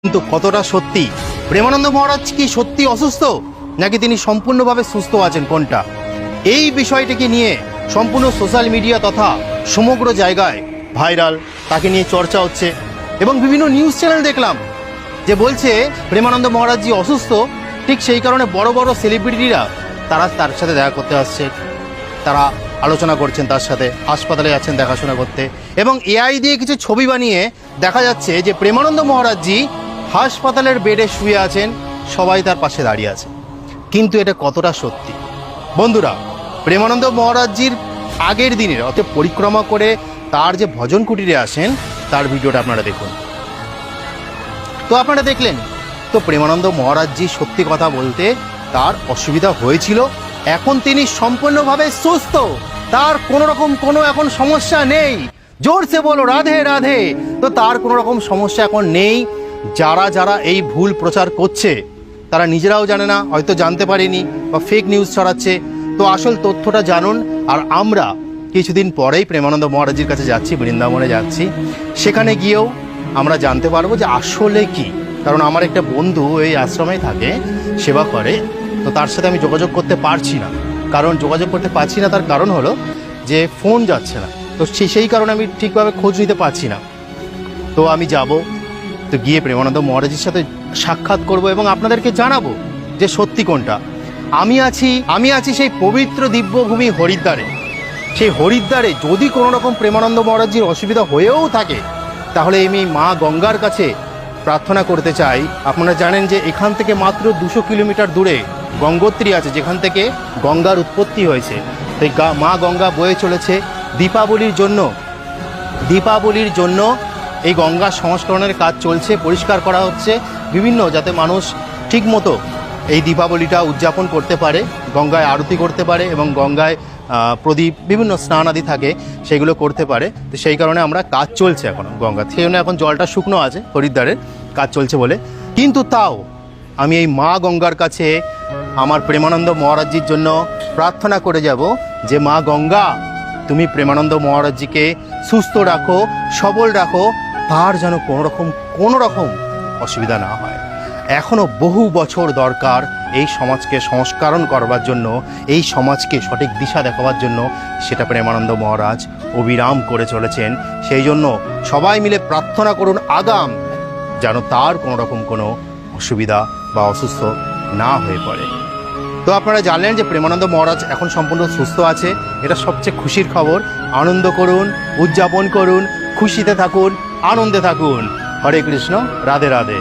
কিন্তু কতটা সত্যি? প্রেমানন্দ মহারাজ কি সত্যি অসুস্থ, নাকি তিনি সম্পূর্ণভাবে সুস্থ আছেন, কোনটা? এই বিষয়টিকে নিয়ে সম্পূর্ণ সোশ্যাল মিডিয়া তথা সমগ্র জায়গায় ভাইরাল, তাকে নিয়ে চর্চা হচ্ছে। এবং বিভিন্ন নিউজ চ্যানেল দেখলাম যে বলছে প্রেমানন্দ মহারাজজি অসুস্থ, ঠিক সেই কারণে বড় বড় সেলিব্রিটিরা তারা তার সাথে দেখা করতে আসছে, তারা আলোচনা করছেন, তার সাথে হাসপাতালে যাচ্ছেন দেখাশোনা করতে। এবং এআই দিয়ে কিছু ছবি বানিয়ে দেখা যাচ্ছে যে প্রেমানন্দ মহারাজজি হাসপাতালের বেডে শুয়ে আছেন, সবাই তার পাশে দাঁড়িয়ে আছে। কিন্তু এটা কতটা সত্যি? বন্ধুরা, প্রেমানন্দ মহারাজজির আগের দিনের অর্থাৎ পরিক্রমা করে তার যে ভজন কুটিরে আসেন তার ভিডিওটা আপনারা দেখুন। তো আপনারা দেখলেন তো প্রেমানন্দ মহারাজজি সত্যি কথা বলতে তার অসুবিধা হয়েছিল, এখন তিনি সম্পূর্ণভাবে সুস্থ, তার কোনো রকম কোনো এখন সমস্যা নেই। জোরসে বলো রাধে রাধে। তো তার কোনো রকম সমস্যা এখন নেই। যারা যারা এই ভুল প্রচার করছে তারা নিজেরাও জানে না, হয়তো জানতে পারেনি বা ফেক নিউজ ছড়াচ্ছে। তো আসল তথ্যটা জানুন। আর আমরা কিছুদিন পরেই প্রেমানন্দ মহারাজজির কাছে যাচ্ছি, বৃন্দাবনে যাচ্ছি, সেখানে গিয়েও আমরা জানতে পারবো যে আসলে কি। কারণ আমার একটা বন্ধু এই আশ্রমেই থাকে, সেবা করে, তো তার সাথে আমি যোগাযোগ করতে পারছি না। কারণ যোগাযোগ করতে পারছি না তার কারণ হলো যে ফোন যাচ্ছে না। তো সেই কারণে আমি ঠিকভাবে খোঁজ নিতে পারছি না। তো আমি যাব, তো গিয়ে প্রেমানন্দ মহারাজের সাথে সাক্ষাৎ করব এবং আপনাদেরকে জানাবো যে সত্যি কোনটা। আমি আছি সেই পবিত্র দিব্যভূমি হরিদ্বারে। সেই হরিদ্বারে যদি কোনো রকম প্রেমানন্দ মহারাজজির অসুবিধা হয়েও থাকে, তাহলে আমি মা গঙ্গার কাছে প্রার্থনা করতে চাই। আপনারা জানেন যে এখান থেকে মাত্র 200 কিলোমিটার দূরে গঙ্গোত্রী আছে, যেখান থেকে গঙ্গার উৎপত্তি হয়েছে। তাই মা গঙ্গা বয়ে চলেছে। দীপাবলির জন্য এই গঙ্গা সংস্করণের কাজ চলছে, পরিষ্কার করা হচ্ছে বিভিন্ন, যাতে মানুষ ঠিকমতো এই দীপাবলিটা উদযাপন করতে পারে, গঙ্গায় আরতি করতে পারে এবং গঙ্গায় প্রদীপ বিভিন্ন স্নান আদি থাকে সেগুলো করতে পারে। তো সেই কারণে আমরা কাজ চলছে এখনও গঙ্গা, সেই জন্য এখন জলটা শুকনো আছে হরিদ্বারের, কাজ চলছে বলে। কিন্তু তাও আমি এই মা গঙ্গার কাছে আমার প্রেমানন্দ মহারাজজির জন্য প্রার্থনা করে যাব যে মা গঙ্গা, তুমি প্রেমানন্দ মহারাজজিকে সুস্থ রাখো, সবল রাখো, তার যেন কোনো রকম অসুবিধা না হয়। এখনও বহু বছর দরকার এই সমাজকে সংস্করণ করবার জন্য, এই সমাজকে সঠিক দিশা দেখাবার জন্য। সেটা প্রেমানন্দ মহারাজ অবিরাম করে চলেছেন। সেই জন্য সবাই মিলে প্রার্থনা করুন আগাম, যেন তার কোনো রকম কোনো অসুবিধা বা অসুস্থ না হয়ে পড়ে। তো আপনারা জানলেন যে প্রেমানন্দ মহারাজ এখন সম্পূর্ণ সুস্থ আছে, এটা সবচেয়ে খুশির খবর। আনন্দ করুন, উদযাপন করুন, খুশিতে থাকুন, আনন্দে থাকুন। হরে কৃষ্ণ, রাধে রাধে।